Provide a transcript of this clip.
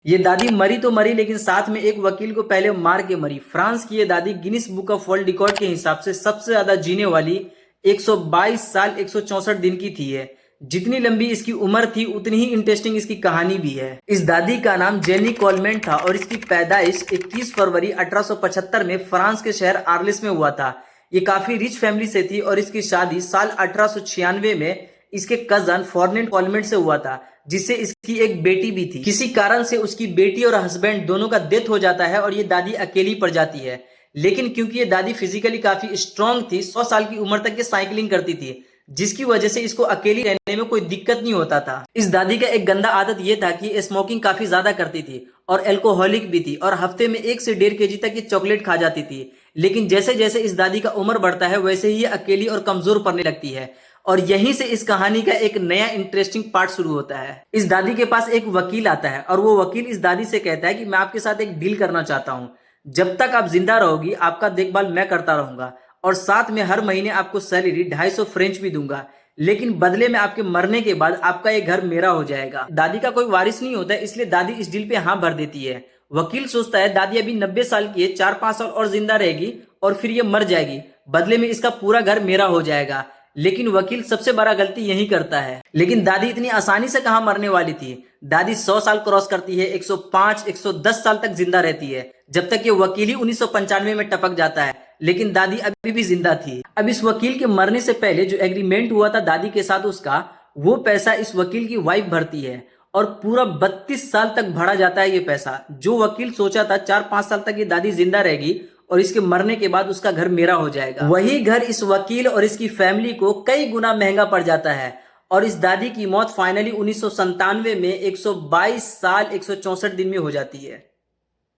ये दादी मरी तो मरी, लेकिन साथ में एक वकील को पहले मार के मरी। फ्रांस की ये दादी Guinness book of world record के हिसाब से सबसे ज्यादा जीने वाली 122 साल 164 दिन की थी है। जितनी लंबी इसकी उम्र थी उतनी ही इंटरेस्टिंग इसकी कहानी भी है। इस दादी का नाम जेनी कॉलमेन था और इसकी पैदाइश 21 फरवरी 1875 में फ्रांस के शहर आर्लिस में हुआ था। ये काफी रिच फैमिली से थी और इसकी शादी साल 1896 में इसके कजन फॉर्नेट कॉलमेंट से हुआ था, जिससे इसकी एक बेटी भी थी। किसी कारण से उसकी बेटी और हस्बैंड दोनों का डेथ हो जाता है और ये दादी अकेली पड़ जाती है। लेकिन क्योंकि ये दादी फिजिकली काफी स्ट्रांग थी, 100 साल की उम्र तक ये साइकिलिंग करती थी, जिसकी वजह से इसको अकेली रहने में कोई दिक्कत नहीं होता था। इस दादी का एक गंदा आदत ये था कि स्मोकिंग काफी ज्यादा करती थी और एल्कोहलिक भी थी, और हफ्ते में 1 से 1.5 kg तक ये चॉकलेट खा जाती थी। लेकिन जैसे जैसे इस दादी का उम्र बढ़ता है वैसे ही ये अकेली और कमजोर पड़ने लगती है, और यहीं से इस कहानी का एक नया इंटरेस्टिंग पार्ट शुरू होता है। इस दादी के पास एक वकील आता है और वो वकील इस दादी से कहता है कि मैं आपके साथ एक डील करना चाहता हूँ। जब तक आप जिंदा रहोगी आपका देखभाल मैं करता रहूंगा, और साथ में हर महीने आपको सैलरी 250 फ्रेंच भी दूंगा, लेकिन बदले में आपके मरने के बाद आपका ये घर मेरा हो जाएगा। दादी का कोई वारिस नहीं होता है, इसलिए दादी इस डील पे हाँ भर देती है। वकील सोचता है दादी अभी 90 साल की है, 4-5 साल और जिंदा रहेगी और फिर ये मर जाएगी, बदले में इसका पूरा घर मेरा हो जाएगा। लेकिन वकील सबसे बड़ा गलती यही करता है। लेकिन दादी इतनी आसानी से कहां मरने वाली थी। दादी 100 साल क्रॉस करती है, 105 110 साल तक जिंदा रहती है, जब तक ये वकील ही 1995 में टपक जाता है। लेकिन दादी अभी भी जिंदा थी। अब इस वकील के मरने से पहले जो एग्रीमेंट हुआ था दादी के साथ उसका, वो पैसा इस वकील की वाइफ भरती है, और पूरा 32 साल तक भरा जाता है ये पैसा। जो वकील सोचा था 4-5 साल तक ये दादी जिंदा रहेगी और इसके मरने के बाद उसका घर मेरा हो जाएगा, वही घर इस वकील और इसकी फैमिली को कई गुना महंगा पड़ जाता है। और इस दादी की मौत फाइनली 1997 में 122 साल 164 दिन में हो जाती है।